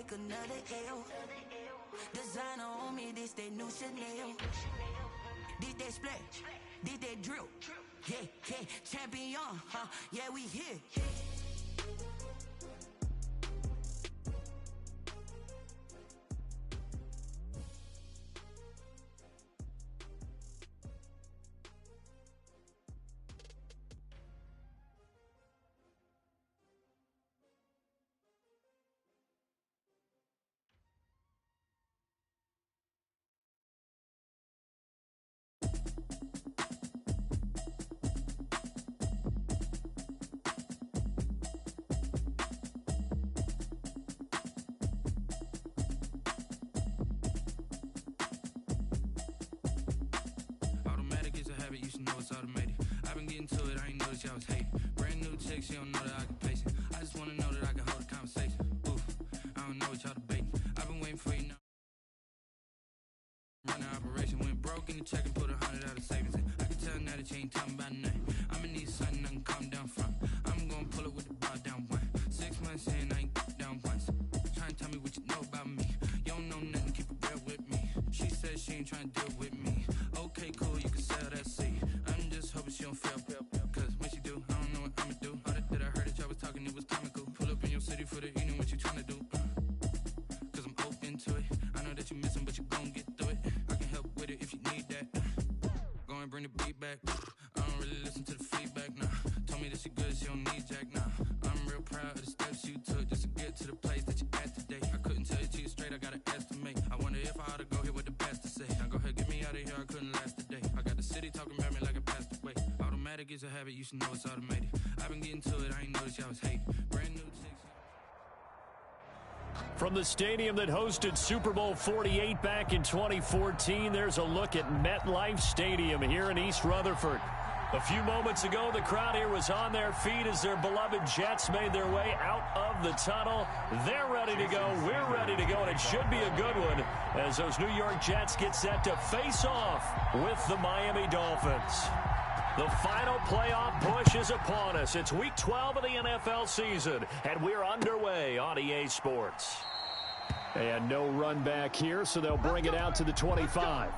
take another L. Designer on me, this that new Chanel. This that splash, this that drill. Yeah, yeah, champion, huh? Yeah, we here. You should know it's automated. I've been getting to it, I ain't noticed y'all was hating. Brand new chick, she don't know that I can pace it. I just wanna know that I can hold a conversation. Oof, I don't know what y'all debating. I've been waiting for you now. Run the operation, went broke in the check and put 100 out of savings in. I can tell now that you ain't talking about nothing. I'ma need something I can calm down from. I'm gonna pull it with the bar down one. 6 months in, I ain't down once. Try and tell me what you know about me. You don't know nothing, keep it real with me. She said she ain't trying to deal with me. Okay, cool, you can sell that seed. I'm just hoping she don't fail. Cause when she do, I don't know what I'ma do. All that I heard that y'all was talking, it was comical. Pull up in your city for the evening, what you trying to do? Cause I'm open to it. I know that you missing, but you gon' get through it. I can help with it if you need that. Go and bring the beat back. I don't really listen to the feedback, nah. Told me that she good, she don't need Jack, nah. I'm real proud of the steps you took just to get to the place that you at today. I couldn't tell you to you straight, I gotta estimate. I wonder if I ought to go here with the best to say. Now go ahead, get me out of here, I couldn't last a day. I got the city talking about me like I passed away. Automatic is a habit, you should know it's automated. I've been getting to it, I ain't noticed y'all was hating. Brand new chicks. From the stadium that hosted Super Bowl 48 back in 2014, there's a look at MetLife Stadium here in East Rutherford. A few moments ago, the crowd here was on their feet as their beloved Jets made their way out of the tunnel. They're ready to go. We're ready to go, and it should be a good one as those New York Jets get set to face off with the Miami Dolphins. The final playoff push is upon us. It's Week 12 of the NFL season, and we're underway on EA Sports. And no run back here, so they'll bring it out to the 25.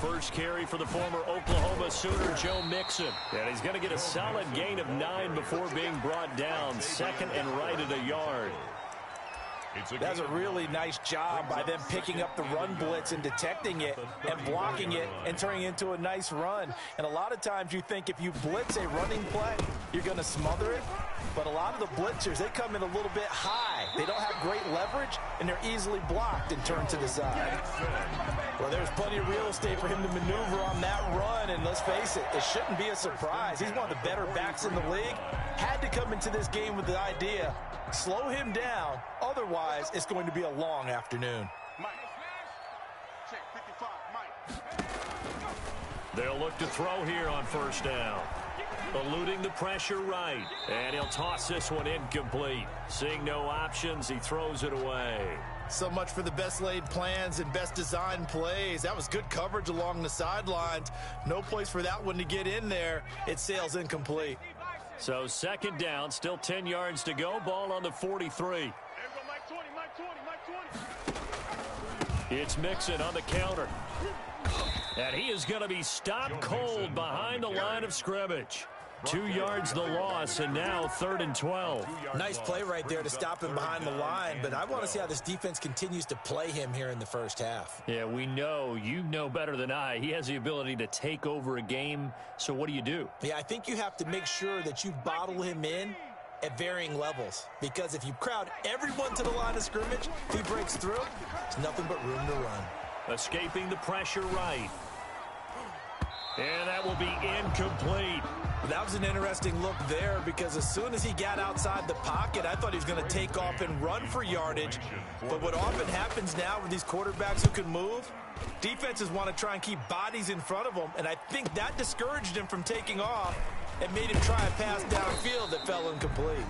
First carry for the former Oklahoma Sooner, Joe Mixon. And he's going to get a solid gain of 9 before being brought down. Second and right at a yard. That's a really nice job by them picking up the run blitz and detecting it and blocking it and turning it into a nice run. And a lot of times you think if you blitz a running play, you're going to smother it. But a lot of the blitzers, they come in a little bit high. They don't have great leverage, and they're easily blocked and turned to the side. Well, there's plenty of real estate for him to maneuver on that run, and let's face it, it shouldn't be a surprise. He's one of the better backs in the league. Had to come into this game with the idea, slow him down, otherwise it's going to be a long afternoon. They'll look to throw here on first down. Eluding the pressure right. And he'll toss this one incomplete. Seeing no options, he throws it away. So much for the best laid plans and best designed plays. That was good coverage along the sidelines. No place for that one to get in there. It sails incomplete. So second down, still 10 yards to go. Ball on the 43. It's Mixon on the counter. And he is going to be stopped cold behind the line of scrimmage. 2 yards the loss, and now 3rd and 12. Nice play right there to stop him behind the line, but I want to see how this defense continues to play him here in the first half. Yeah, we know. You know better than I. He has the ability to take over a game, so what do? Yeah, I think you have to make sure that you bottle him in at varying levels, because if you crowd everyone to the line of scrimmage, if he breaks through, there's nothing but room to run. Escaping the pressure right. And that will be incomplete. That was an interesting look there because as soon as he got outside the pocket, I thought he was going to take off and run for yardage. But what often happens now with these quarterbacks who can move, defenses want to try and keep bodies in front of them, and I think that discouraged him from taking off and made him try a pass downfield that fell incomplete.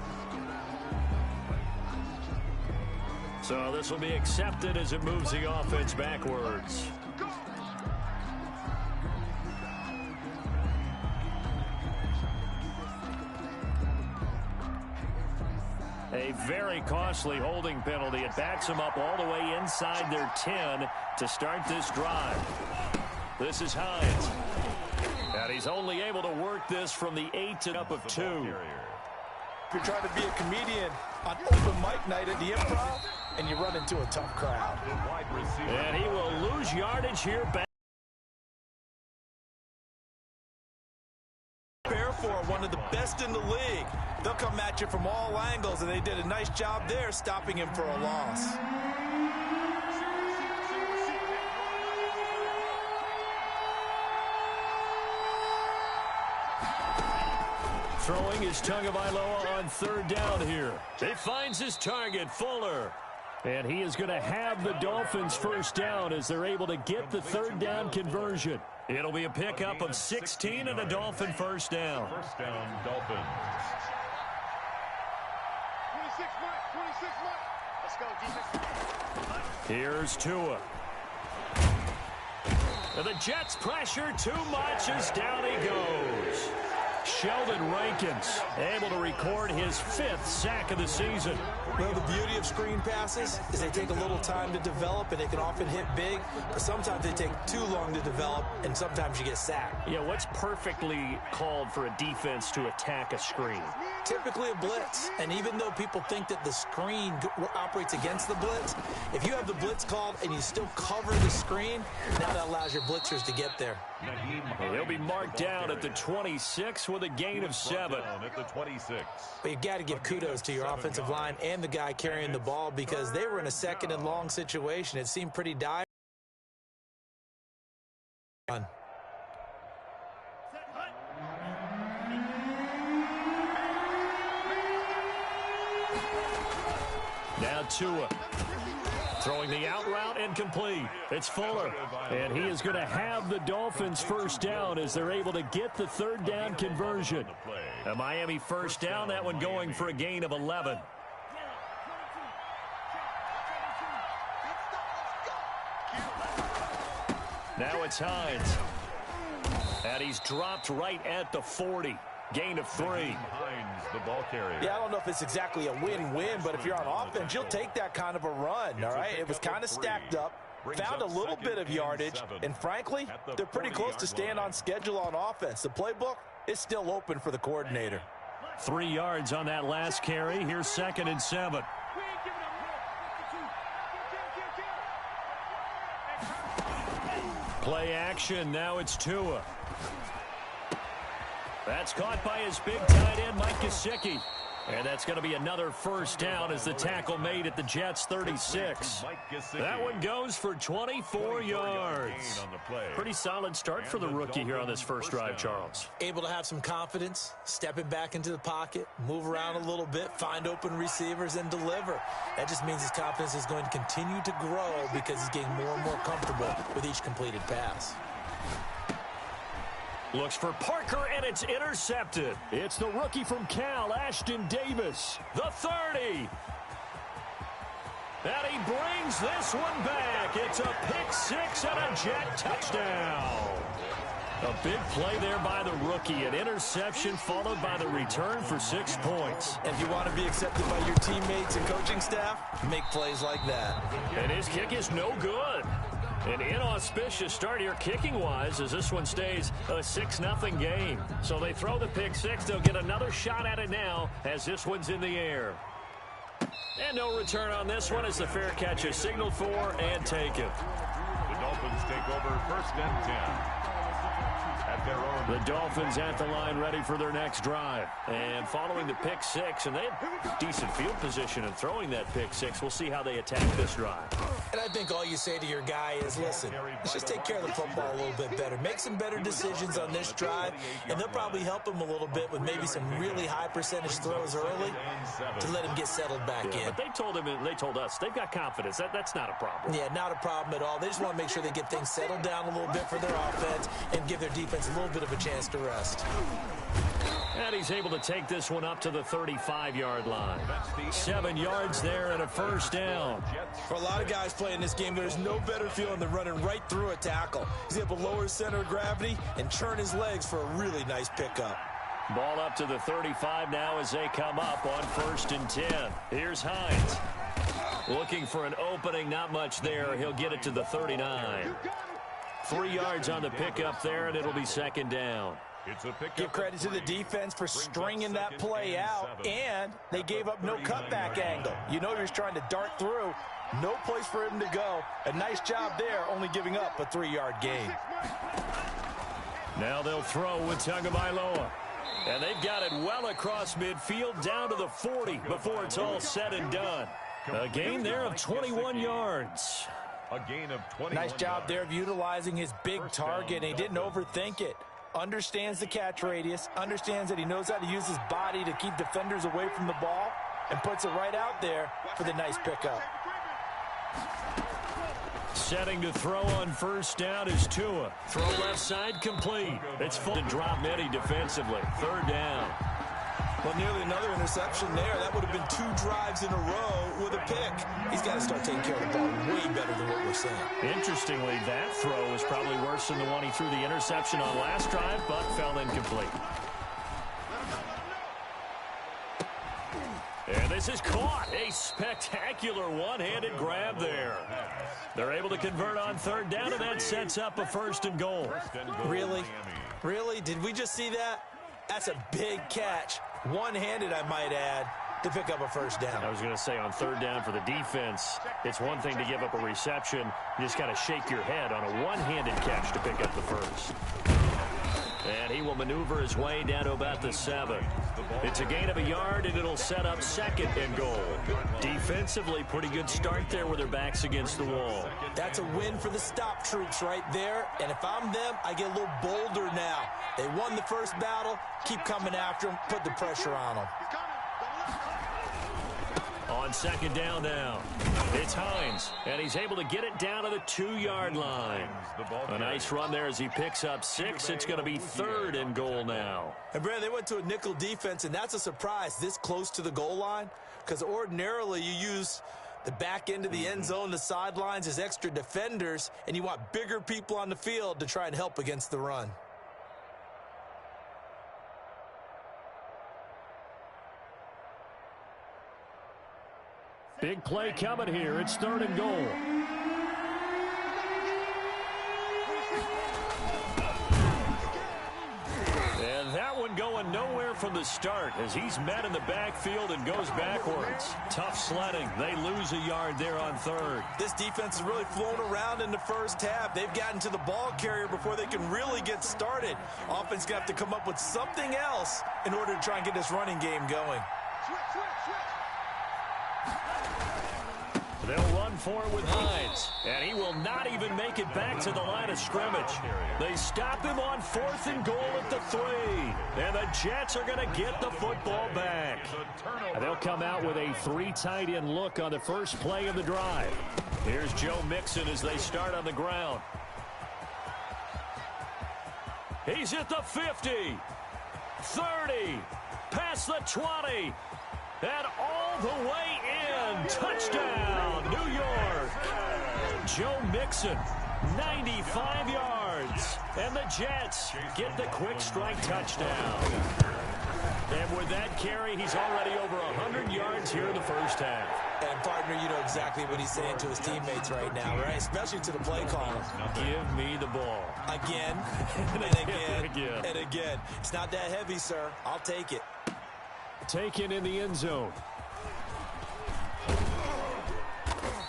So this will be accepted as it moves the offense backwards. A very costly holding penalty. It backs them up all the way inside their 10 to start this drive. This is Hines. And he's only able to work this from the 8 to up of 2. If you're trying to be a comedian on open mic night at the Improv, and you run into a tough crowd. And he will lose yardage here back. For one of the best in the league. They'll come at you from all angles, and they did a nice job there stopping him for a loss. Throwing is Tagovailoa on third down here. He finds his target, Fuller. And he is going to have the Dolphins first down as they're able to get the third down conversion. It'll be a pickup of 16 and a Dolphin first down. First down, Dolphins. 26 months. Let's go, defense. Here's Tua. And the Jets pressure too much as down he goes. Sheldon Rankins able to record his 5th sack of the season. Well, the beauty of screen passes is they take a little time to develop, and they can often hit big, but sometimes they take too long to develop, and sometimes you get sacked. Yeah, what's perfectly called for a defense to attack a screen? Typically a blitz, and even though people think that the screen operates against the blitz, if you have the blitz called and you still cover the screen, now that allows your blitzers to get there. He'll be marked down at the 26 with a gain of 7. At the 26. But you've got to give kudos to your offensive line and the guy carrying the ball because they were in a second and long situation. It seemed pretty dire. Now Tua. Throwing the out route incomplete. It's Fuller. And he is going to have the Dolphins first down as they're able to get the third down conversion. A Miami first down, that one going for a gain of 11. Now it's Hines. And he's dropped right at the 40. Gain of 3. Hines, the ball carrier. Yeah, I don't know if it's exactly a win-win, but if you're on offense, you'll take that kind of a run, all right? It was kind of stacked up, found a little bit of yardage, and frankly, they're pretty close to staying on schedule on offense. The playbook is still open for the coordinator. 3 yards on that last carry. Here's 2nd and 7. Play action. Now it's Tua. That's caught by his big tight end, Mike Gesicki. And that's going to be another first down as the tackle made at the Jets' 36. That one goes for 24 yards. Pretty solid start for the rookie here on this first drive, Charles. Able to have some confidence, stepping back into the pocket, move around a little bit, find open receivers, and deliver. That just means his confidence is going to continue to grow because he's getting more and more comfortable with each completed pass. Looks for Parker, and it's intercepted. It's the rookie from Cal, Ashton Davis, the 30. And he brings this one back. It's a pick-6 and a Jet touchdown. A big play there by the rookie. An interception followed by the return for 6 points. And if you want to be accepted by your teammates and coaching staff, make plays like that. And his kick is no good. An inauspicious start here kicking-wise as this one stays a 6-0 game. So they throw the pick-6. They'll get another shot at it now as this one's in the air. And no return on this one as the fair catch is signaled for and taken. The Dolphins take over 1st and 10 at their own The Dolphins at the line ready for their next drive. And following the pick six, and they had decent field position in throwing that pick six. We'll see how they attack this drive. And I think all you say to your guy is, listen, let's just take care of the football a little bit better. Make some better decisions on this drive, and they'll probably help him a little bit with maybe some really high percentage throws early to let him get settled back in. But they told us they've got confidence. That's not a problem. Yeah, not a problem at all. They just want to make sure they get things settled down a little bit for their offense and give their defense a little bit of a chance to rest. And he's able to take this one up to the 35-yard line. 7 yards there and a first down. For a lot of guys playing this game, there's no better feeling than running right through a tackle. He's able to lower his center of gravity and churn his legs for a really nice pickup. Ball up to the 35 now as they come up on 1st and 10. Here's Hines. Looking for an opening, not much there. He'll get it to the 39. 3 yards on the pickup there, and it'll be 2nd down. Give credit to the defense for stringing that play out, and they gave up no cutback angle. You know you're trying to dart through. No place for him to go. A nice job there, only giving up a 3-yard gain. Now they'll throw with Tagovailoa. And they've got it well across midfield down to the 40 before it's all said and done. A gain there of 21 yards. A gain of 21. Nice job there of utilizing his big target, and he didn't overthink it. Understands the catch radius, understands that he knows how to use his body to keep defenders away from the ball, and puts it right out there for the nice pickup. Setting to throw on 1st down is Tua. Throw left side complete. It's full to drop many defensively. 3rd down. Well, nearly another interception there. That would have been 2 drives in a row with a pick. He's got to start taking care of the ball way better than what we're saying. Interestingly, that throw was probably worse than the one he threw the interception on last drive, but fell incomplete. And this is caught. A spectacular one-handed grab there. They're able to convert on 3rd down, and that sets up a 1st and goal. Really? Really? Did we just see that? That's a big catch. One-handed, I might add, to pick up a 1st down. I was going to say on 3rd down for the defense, it's one thing to give up a reception. You just got to shake your head on a one-handed catch to pick up the 1st. And he will maneuver his way down to about the 7. It's a gain of a yard, and it'll set up 2nd and goal. Defensively, pretty good start there with their backs against the wall. That's a win for the stop troops right there. And if I'm them, I get a little bolder now. They won the first battle. Keep coming after them. Put the pressure on them. On 2nd down now, it's Hines, and he's able to get it down to the 2-yard line. A nice run there as he picks up 6. It's going to be 3rd and goal now. And, Brad, they went to a nickel defense, and that's a surprise this close to the goal line, because ordinarily you use the back end of the end zone, the sidelines as extra defenders, and you want bigger people on the field to try and help against the run. Big play coming here. It's 3rd and goal. And that one going nowhere from the start as he's met in the backfield and goes backwards. Tough sledding. They lose a yard there on 3rd. This defense has really flown around in the first half. They've gotten to the ball carrier before they can really get started. Offense got to come up with something else in order to try and get this running game going. They'll run for it with Hines, and he will not even make it back to the line of scrimmage. They stop him on 4th and goal at the 3, and the Jets are going to get the football back. And they'll come out with a 3 tight end look on the first play of the drive. Here's Joe Mixon as they start on the ground. He's at the 50, 30, past the 20, and all the way in. Touchdown, New York. Joe Mixon, 95 yards. And the Jets get the quick strike touchdown. And with that carry, he's already over 100 yards here in the first half. And, partner, you know exactly what he's saying to his teammates right now, right? Especially to the play caller. Give me the ball. Again, and again, and again. It's not that heavy, sir. I'll take it. Taken in the end zone.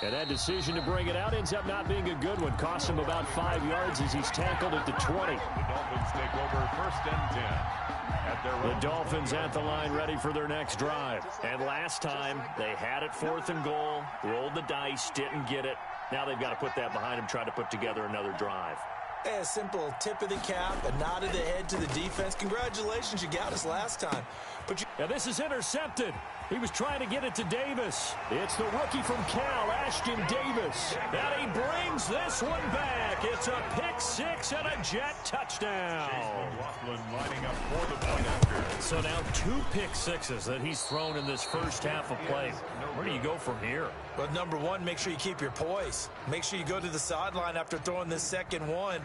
And that decision to bring it out ends up not being a good one. Costs him about 5 yards as he's tackled at the 20. The Dolphins take over 1st First and 10. At their The Dolphins at the line ready for their next drive. And last time, they had it 4th and goal, rolled the dice, didn't get it. Now they've got to put that behind them, try to put together another drive. Hey, a simple tip of the cap, a nod of the head to the defense. Congratulations, you got us last time. But Now this is intercepted. He was trying to get it to Davis. It's the rookie from Cal, Ashton Davis. And he brings this one back. It's a pick six and a Jet touchdown. McLaughlin lining up for the point after. So now 2 pick sixes that he's thrown in this first half of play. Where do you go from here? Well, number one, make sure you keep your poise. Make sure you go to the sideline after throwing this second one,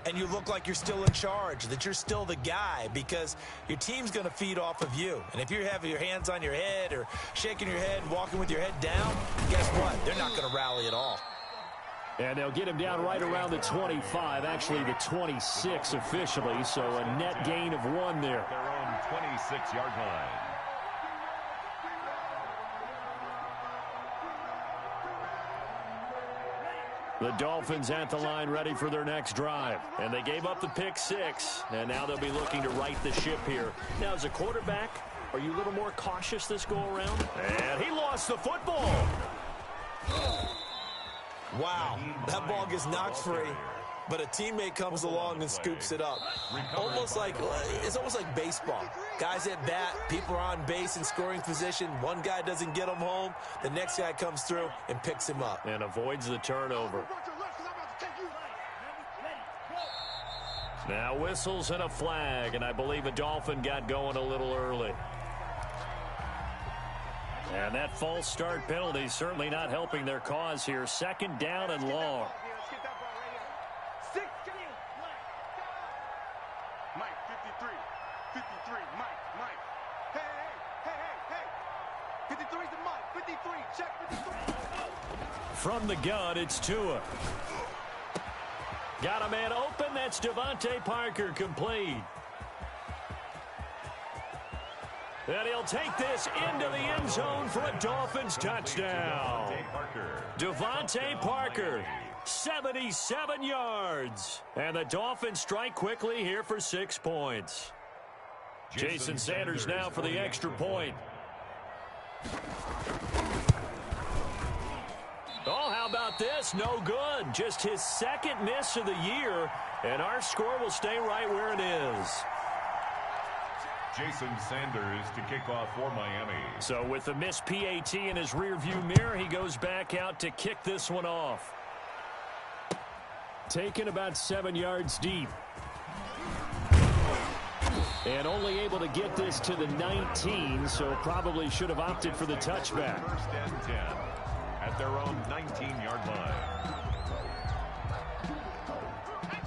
and you look like you're still in charge, that you're still the guy, because your team's going to feed off of you. And if you're having your hands on your head or shaking your head, walking with your head down, guess what? They're not going to rally at all. And they'll get him down right around the 25, actually the 26 officially, so a net gain of 1 there. Their own 26-yard line. The Dolphins at the line ready for their next drive. And they gave up the pick six, and now they'll be looking to right the ship here. Now, as a quarterback, are you a little more cautious this go-around? And he lost the football. Wow, that ball gets knocked free, but a teammate comes along and scoops it up. It's almost like baseball. Guys at bat, people are on base in scoring position. One guy doesn't get him home. The next guy comes through and picks him up. And avoids the turnover. Now whistles and a flag, and I believe a Dolphin got going a little early. And that false start penalty certainly not helping their cause here. 2nd down and long. Mike, 53, Mike. Hey. 53's the Mike, 53, check 53. From the gun, it's Tua. Got a man open, that's Devontae Parker, complete. And he'll take this into the end zone for a Dolphins touchdown. Devontae Parker, 77 yards. And the Dolphins strike quickly here for 6 points. Jason Sanders now for the extra point. Oh, how about this? No good. Just his 2nd miss of the year. And our score will stay right where it is. Jason Sanders to kick off for Miami. So with the missed PAT in his rearview mirror, he goes back out to kick this one off. Taken about 7 yards deep. And only able to get this to the 19, so probably should have opted for the touchback. 1st and 10 at their own 19-yard line.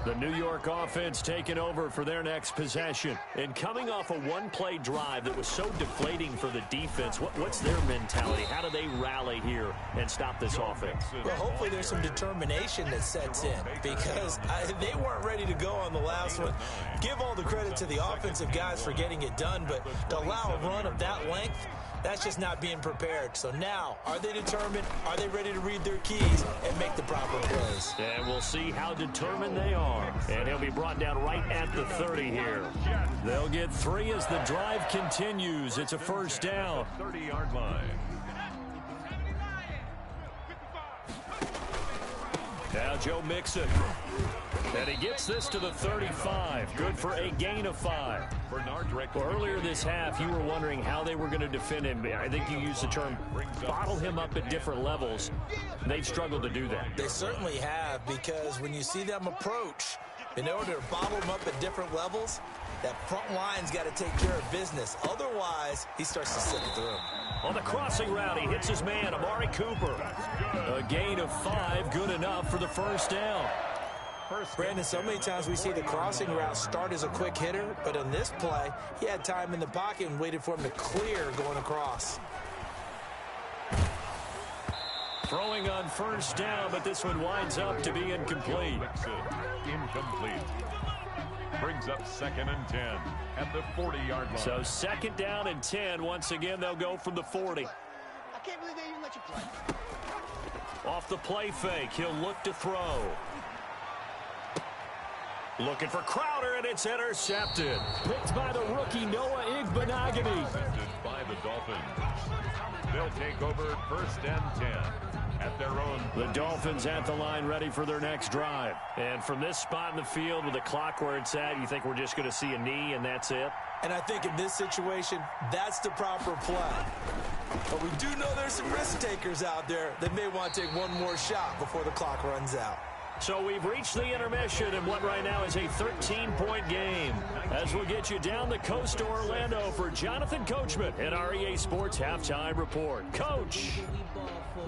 The New York offense taking over for their next possession. And coming off a one-play drive that was so deflating for the defense, what's their mentality? How do they rally here and stop this offense? Well, hopefully there's some determination that sets in, because they weren't ready to go on the last one. Give all the credit to the offensive guys for getting it done, but to allow a run of that length, that's just not being prepared. So now, are they determined? Are they ready to read their keys and make the proper plays? And we'll see how determined they are. And he'll be brought down right at the 30 here. They'll get 3 as the drive continues. It's a 1st down. 30-yard line. Now Joe Mixon. And he gets this to the 35. Good for a gain of 5. Well, earlier this half, you were wondering how they were going to defend him. I think you used the term bottle him up at different levels. They've struggled to do that. They certainly have, because when you see them approach, in order to bottle them up at different levels, that front line's got to take care of business. Otherwise, he starts to slip through. On the crossing route, he hits his man, Amari Cooper. A gain of 5, good enough for the 1st down. Brandon, so many times we see the crossing route start as a quick hitter, but in this play, he had time in the pocket and waited for him to clear going across. Throwing on 1st down, but this one winds up to be incomplete. Incomplete. Brings up 2nd and 10 at the 40-yard line. So 2nd down and 10. Once again, they'll go from the 40. I can't believe they even let you play. Off the play fake, he'll look to throw. Looking for Crowder, and it's intercepted. Picked by the rookie Noah Igbenogany. Intercepted by the Dolphins. They'll take over 1st and 10 at their own. The Dolphins at the line ready for their next drive. And from this spot in the field with the clock where it's at, you think we're just going to see a knee and that's it? And I think in this situation, that's the proper play. But we do know there's some risk takers out there that may want to take one more shot before the clock runs out. So we've reached the intermission in what right now is a 13-point game. As we'll get you down the coast to Orlando for Jonathan Coachman at our EA Sports Halftime Report. Coach,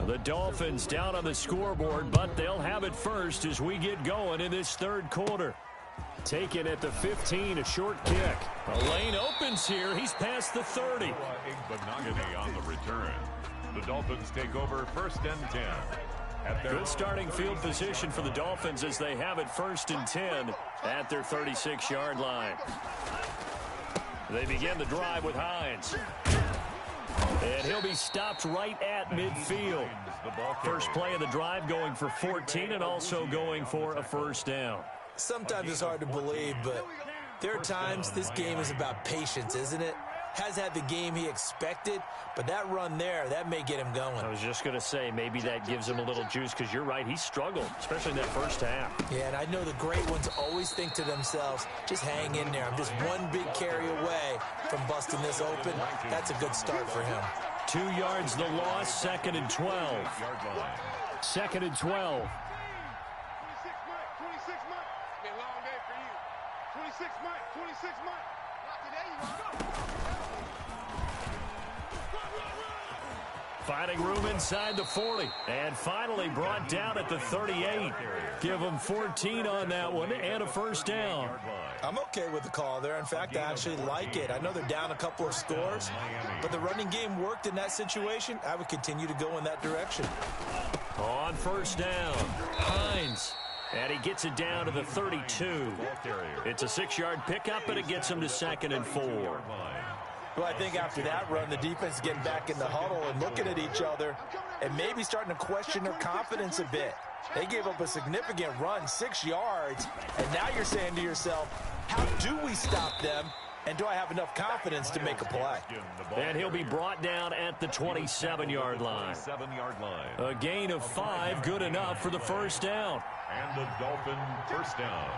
the Dolphins down on the scoreboard, but they'll have it first as we get going in this third quarter. Taken at the 15, a short kick. A lane opens here. He's past the 30. Igbenogany on the return. The Dolphins take over 1st and 10. Good starting field position for the Dolphins as they have it 1st and 10 at their 36-yard line. They begin the drive with Hines. And he'll be stopped right at midfield. First play of the drive going for 14 and also going for a first down. Sometimes it's hard to believe, but there are times this game is about patience, isn't it? Has had the game he expected, but that run there, that may get him going. I was just going to say, maybe that gives him a little juice because you're right, he struggled, especially in that first half. Yeah, and I know the great ones always think to themselves, just hang in there. I'm just one big carry away from busting this open. That's a good start for him. 2 yards the loss, 2nd and 12. 2nd and 12. 26 months. It's been a long day for you. 26 months. Not today, you want. Finding room inside the 40. And finally brought down at the 38. Give them 14 on that one and a first down. I'm okay with the call there. In fact, I actually like it. I know they're down a couple of scores, but the running game worked in that situation. I would continue to go in that direction. On first down, Hines. And he gets it down to the 32. It's a 6-yard pickup, but it gets him to 2nd and 4. Well, I think after that run, the defense is getting back in the huddle and looking at each other and maybe starting to question their confidence a bit. They gave up a significant run, 6 yards, and now you're saying to yourself, how do we stop them, and do I have enough confidence to make a play? And he'll be brought down at the 27-yard line. A gain of 5, good enough for the first down. And the Dolphin first down.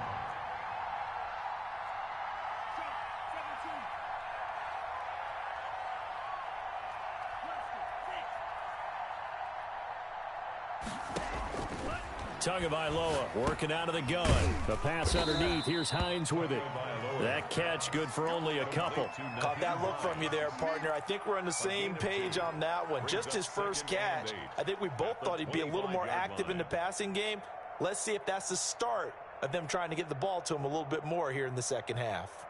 Tagovailoa working out of the gun. The pass underneath. Here's Hines with it. That catch good for only a couple. Caught that look from you there, partner. I think we're on the same page on that one. Just his first catch. I think we both thought he'd be a little more active in the passing game. Let's see if that's the start of them trying to get the ball to him a little bit more here in the second half.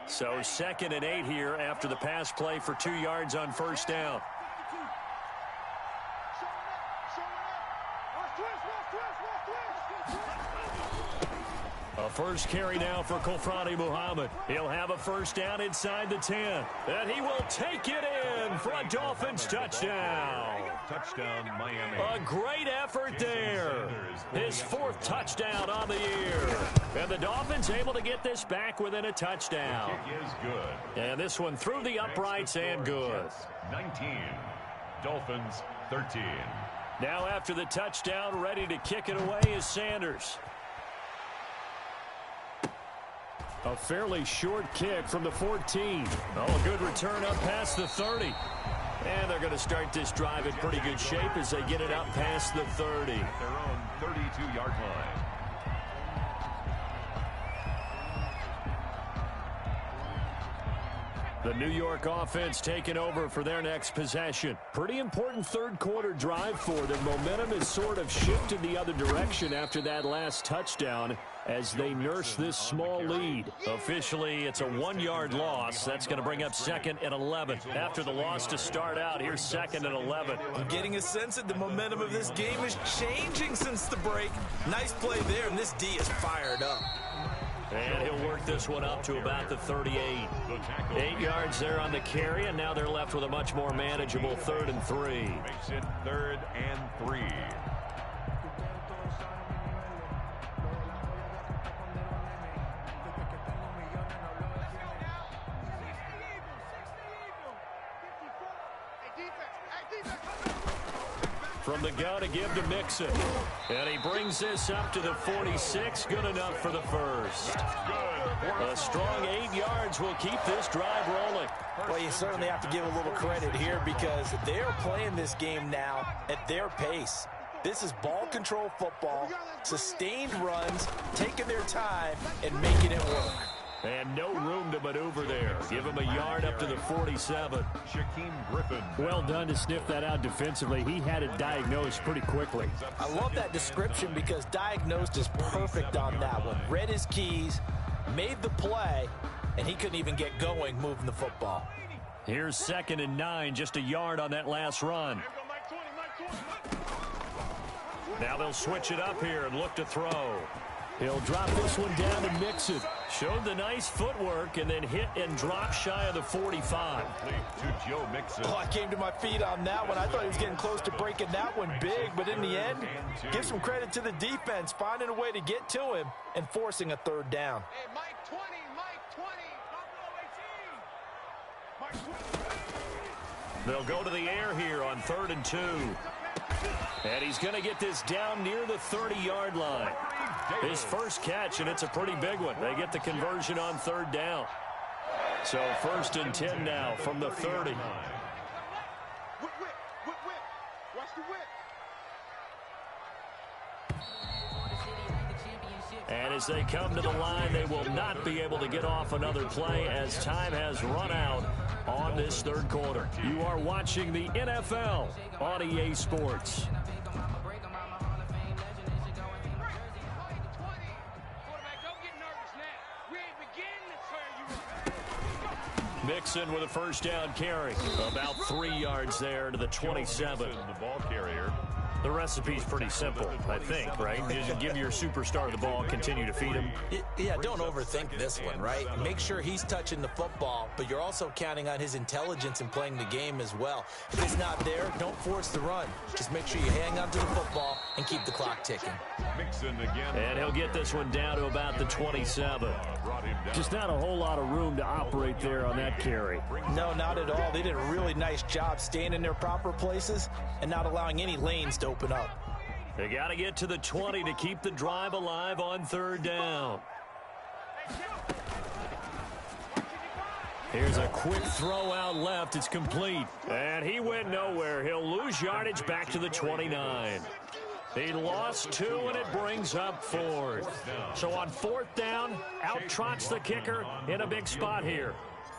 So 2nd and 8 here after the pass play for 2 yards on first down. A first carry now for Kofrani Muhammad. He'll have a first down inside the 10. And he will take it in for a Dolphins touchdown. Touchdown, Miami. A great effort there. His 4th touchdown on the year. And the Dolphins able to get this back within a touchdown. The kick is good. And this one through the uprights and good. 19. Dolphins 13. Now after the touchdown, ready to kick it away is Sanders. A fairly short kick from the 14. Oh, a good return up past the 30. And they're going to start this drive in pretty good shape as they get it up past the 30. At their own 32-yard line. The New York offense taking over for their next possession. Pretty important third quarter drive for them. Momentum has sort of shifted the other direction after that last touchdown as they nurse this small lead. Officially, it's a 1-yard loss. That's going to bring up 2nd and 11. After the loss to start out, here's 2nd and 11. I'm getting a sense that the momentum of this game is changing since the break. Nice play there, and this D is fired up. And he'll work this one up to about the 38. 8 yards there on the carry, and now they're left with a much more manageable 3rd and 3. Makes it 3rd and 3. From the gun to give to Mixon. And he brings this up to the 46. Good enough for the first. A strong 8 yards will keep this drive rolling. Well, you certainly have to give a little credit here because they're playing this game now at their pace. This is ball control football, sustained runs, taking their time, and making it work. And no room to maneuver there. Give him a yard up to the 47. Shaquem Griffin. Well done to sniff that out defensively. He had it diagnosed pretty quickly. I love that description because diagnosed is perfect on that one. Read his keys, made the play, and he couldn't even get going moving the football. Here's 2nd and 9, just a yard on that last run. Now they'll switch it up here and look to throw. He'll drop this one down to Mixon. Showed the nice footwork and then hit and drop shy of the 45. To Joe Mixon. Oh, I came to my feet on that one. I thought he was getting close to breaking that one big, but in the end, give some credit to the defense, finding a way to get to him and forcing a 3rd down. Hey, Mike 20, Mike 20. They'll go to the air here on 3rd and 2. And he's going to get this down near the 30-yard line. His first catch, and it's a pretty big one. They get the conversion on 3rd down. So 1st and 10 now from the 30. Whip. Watch the whip. And as they come to the line, they will not be able to get off another play as time has run out on this 3rd quarter. You are watching the NFL on EA Sports. Mixon with a 1st down carry. About 3 yards there to the 27. The ball carrier. The recipe's pretty simple, I think, right? You just give your superstar the ball, continue to feed him. Yeah, don't overthink this one, right? Make sure he's touching the football, but you're also counting on his intelligence in playing the game as well. If it's not there, don't force the run. Just make sure you hang on to the football and keep the clock ticking. Mixon again. And he'll get this one down to about the 27. Just not a whole lot of room to operate there on that carry. No, not at all. They did a really nice job staying in their proper places and not allowing any lanes to open up. They got to get to the 20 to keep the drive alive on 3rd down. Here's a quick throw out left. It's complete. And he went nowhere. He'll lose yardage back to the 29. He lost 2, and it brings up 4th. So on 4th down, out trots the kicker in a big spot here.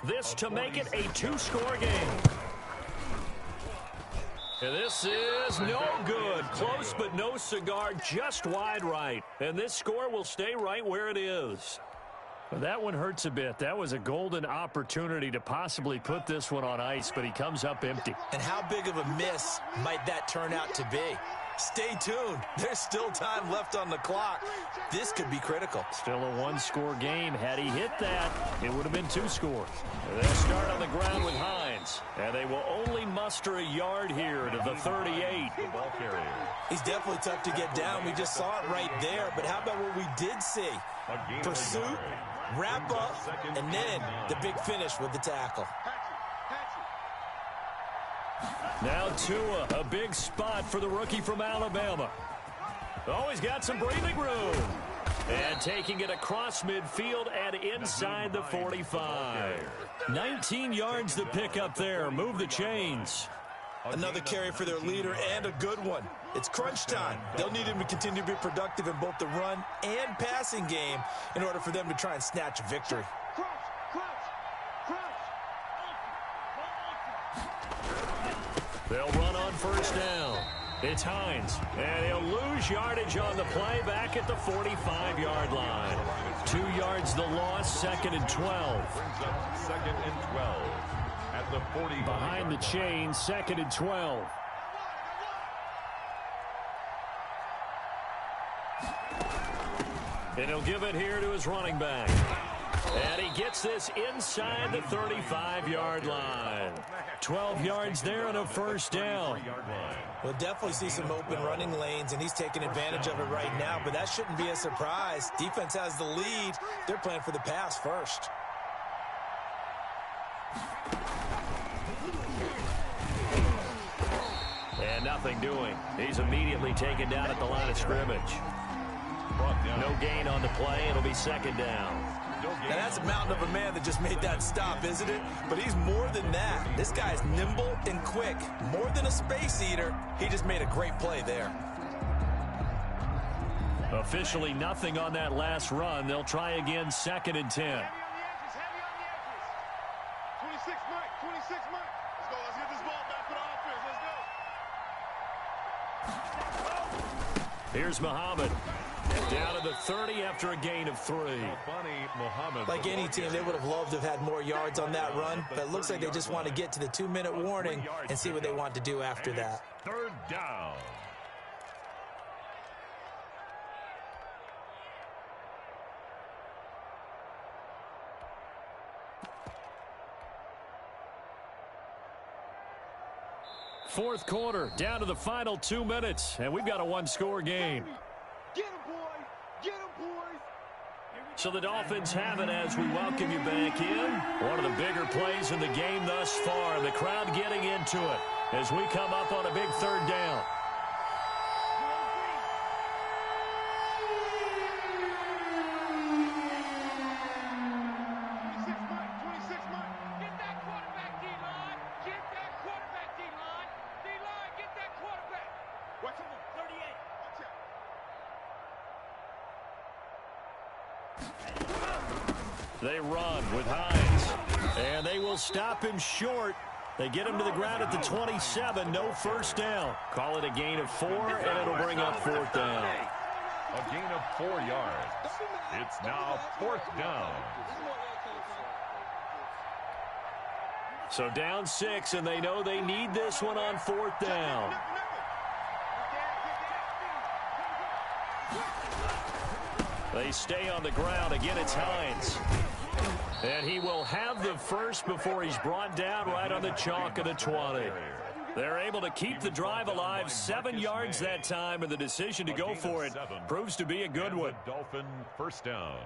This to make it a 2-score game. And this is no good. Close but no cigar, just wide right. And this score will stay right where it is. Well, that one hurts a bit. That was a golden opportunity to possibly put this one on ice, but he comes up empty. And how big of a miss might that turn out to be? Stay tuned. There's still time left on the clock. This could be critical. Still a 1-score game. Had he hit that, it would have been 2 scores. They'll start on the ground with Hines. And they will only muster a yard here to the 38. The ball carrier. He's definitely tough to get down. We just saw it right there. But how about what we did see? Pursuit, wrap up, and then the big finish with the tackle. Now Tua, a big spot for the rookie from Alabama. Oh, he's got some breathing room. And taking it across midfield and inside the 45. 19 yards to pick up there. Move the chains. Another carry for their leader and a good one. It's crunch time. They'll need him to continue to be productive in both the run and passing game in order for them to try and snatch a victory. They'll run on 1st down. It's Hines, and he'll lose yardage on the play back at the 45-yard line. 2 yards the loss, 2nd and 12. Brings up 2nd and 12 at the 40. Behind the chain, 2nd and 12. And he'll give it here to his running back. And he gets this inside the 35-yard line. 12 yards there and a first down. We'll definitely see some open running lanes, and he's taking advantage of it right now, but that shouldn't be a surprise. Defense has the lead. They're playing for the pass first. And nothing doing. He's immediately taken down at the line of scrimmage. No gain on the play. It'll be second down. Now that's a mountain of a man that just made that stop, isn't it? But he's more than that. This guy's nimble and quick. More than a space eater. He just made a great play there. Officially nothing on that last run. They'll try again, 2nd and 10. Heavy on the edges, heavy on the edges. 26 Mike, 26 Mike. Let's go, let's get this ball back for the offense. Let's go. Here's Muhammad. Down to the 30 after a gain of 3. Like any team, they would have loved to have had more yards on that run, but it looks like they just want to get to the 2-minute warning and see what they want to do after that. 3rd down. Fourth quarter, down to the final 2 minutes, and we've got a one-score game. Get him, boys. Get him, boys. So the Dolphins have it as we welcome you back in. One of the bigger plays in the game thus far. The crowd getting into it as we come up on a big 3rd down. They run with Hines, and they will stop him short. They get him to the ground at the 27, no first down. Call it a gain of 4, and it'll bring up 4th down. A gain of 4 yards. It's now 4th down. So down 6, and they know they need this one on 4th down. They stay on the ground. Again, it's Hines. And he will have the first before he's brought down right on the chalk of the 20. They're able to keep the drive alive, 7 yards that time, and the decision to go for it proves to be a good one. Dolphin first down.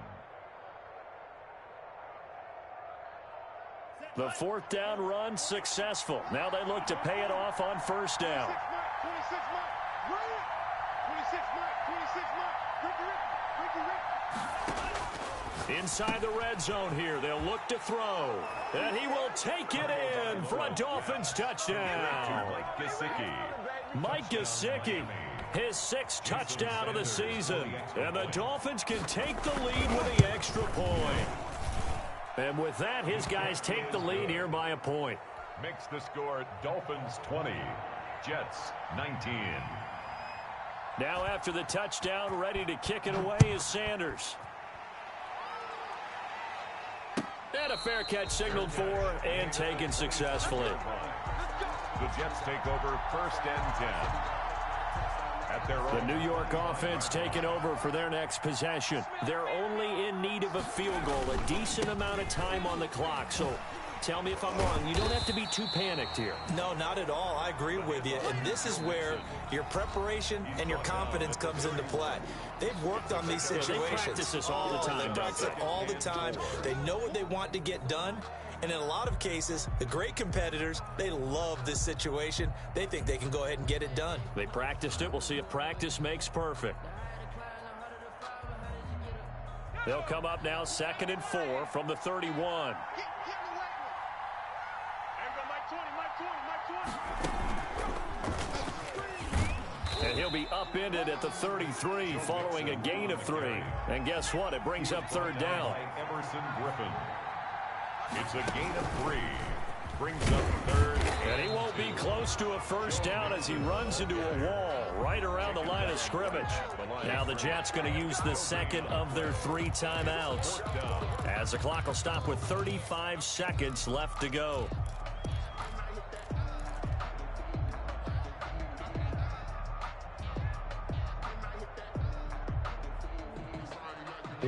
The 4th down run successful. Now they look to pay it off on first down. 26 Mike. 26 Mike. 26 Mike. Inside the red zone here, they'll look to throw. And he will take it in for a Dolphins touchdown. Mike Gesicki, his 6th touchdown of the season. And the Dolphins can take the lead with the extra point. And with that, his guys take the lead here by a point. Makes the score Dolphins 20, Jets 19. Now after the touchdown, ready to kick it away is Sanders. And a fair catch signaled for and taken successfully. The Jets take over 1st and 10. At their The New York offense taking over for their next possession. They're only in need of a field goal, a decent amount of time on the clock. So tell me if I'm wrong. You don't have to be too panicked here. No, not at all. I agree with you. And this is where your preparation and your confidence comes into play. They've worked on these situations. They practice this all the time. They practice it all the time. They know what they want to get done. And in a lot of cases, the great competitors, they love this situation. They think they can go ahead and get it done. They practiced it. We'll see if practice makes perfect. They'll come up now 2nd and 4 from the 31. And he'll be upended at the 33 following a gain of 3. And guess what? It brings up 3rd down. Emerson Griffin. It's a gain of 3. Brings up 3rd. And he won't be close to a first down as he runs into a wall right around the line of scrimmage. Now the Jets going to use the 2nd of their 3 timeouts as the clock will stop with 35 seconds left to go.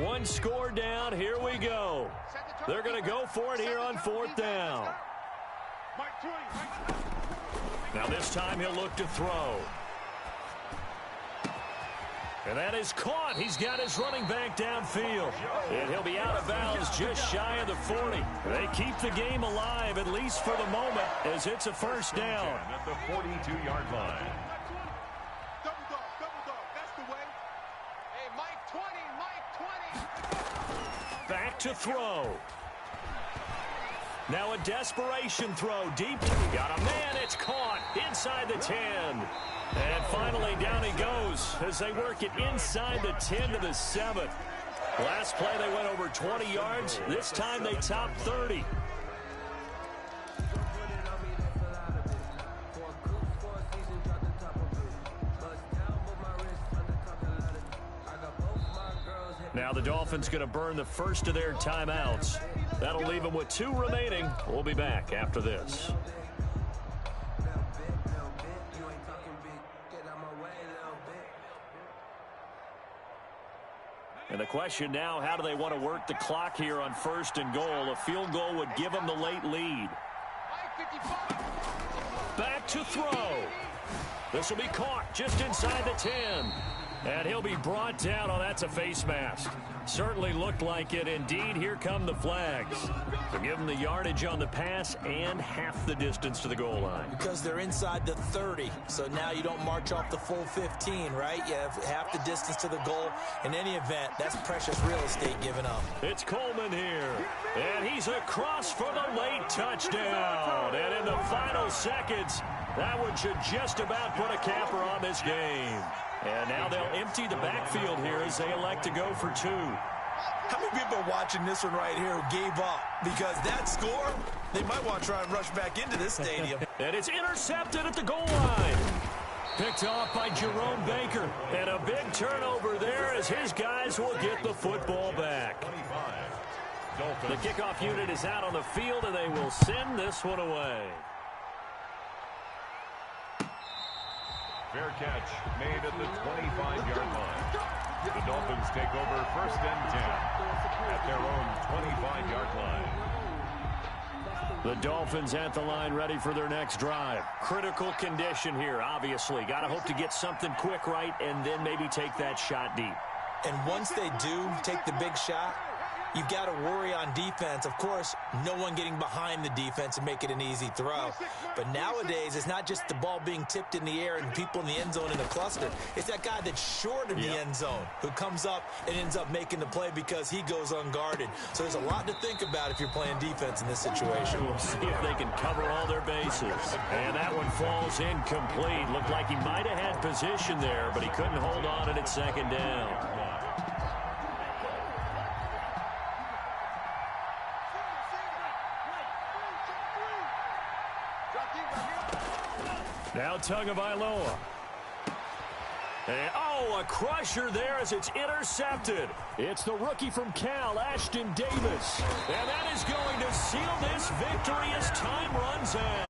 One score down. Here we go. They're going to go for it here on 4th down. Now this time he'll look to throw. And that is caught. He's got his running back downfield. And he'll be out of bounds just shy of the 40. They keep the game alive, at least for the moment, as it's a first down. At the 42-yard line. Double dog, that's the way. Hey, Mike 20. Back to throw. Now a desperation throw deep. Got a man. It's caught inside the 10. And finally down he goes as they work it inside the 10 to the 7. Last play they went over 20 yards. This time they top 30. Now the Dolphins going to burn the first of their timeouts. That'll leave them with 2 remaining. We'll be back after this. And the question now, how do they want to work the clock here on 1st and goal? A field goal would give them the late lead. Back to throw. This will be caught just inside the 10. And he'll be brought down. Oh, that's a face mask. Certainly looked like it. Indeed, here come the flags. To give them the yardage on the pass and half the distance to the goal line. Because they're inside the 30, so now you don't march off the full 15, right? You have half the distance to the goal. In any event, that's precious real estate given up. It's Coleman here, and he's across for the late touchdown. And in the final seconds, that one should just about put a capper on this game. And now they'll empty the backfield here as they elect to go for 2. How many people are watching this one right here who gave up? Because that score, they might want to try and rush back into this stadium. And it's intercepted at the goal line. Picked off by Jerome Baker. And a big turnover there as his guys will get the football back. The kickoff unit is out on the field, and they will send this one away. Fair catch made at the 25-yard line. The Dolphins take over 1st and 10 at their own 25-yard line. The Dolphins at the line, ready for their next drive. Critical condition here, obviously. Got to hope to get something quick right and then maybe take that shot deep. And once they do take the big shot, you've got to worry on defense. Of course, no one getting behind the defense and make it an easy throw. But nowadays, it's not just the ball being tipped in the air and people in the end zone in a cluster. It's that guy that's short of the end zone who comes up and ends up making the play because he goes unguarded. So there's a lot to think about if you're playing defense in this situation. We'll see if they can cover all their bases. And that one falls incomplete. Looked like he might have had position there, but he couldn't hold on it at 2nd down. Now Tagovailoa. And, a crusher there as it's intercepted. It's the rookie from Cal, Ashton Davis. And that is going to seal this victory as time runs out.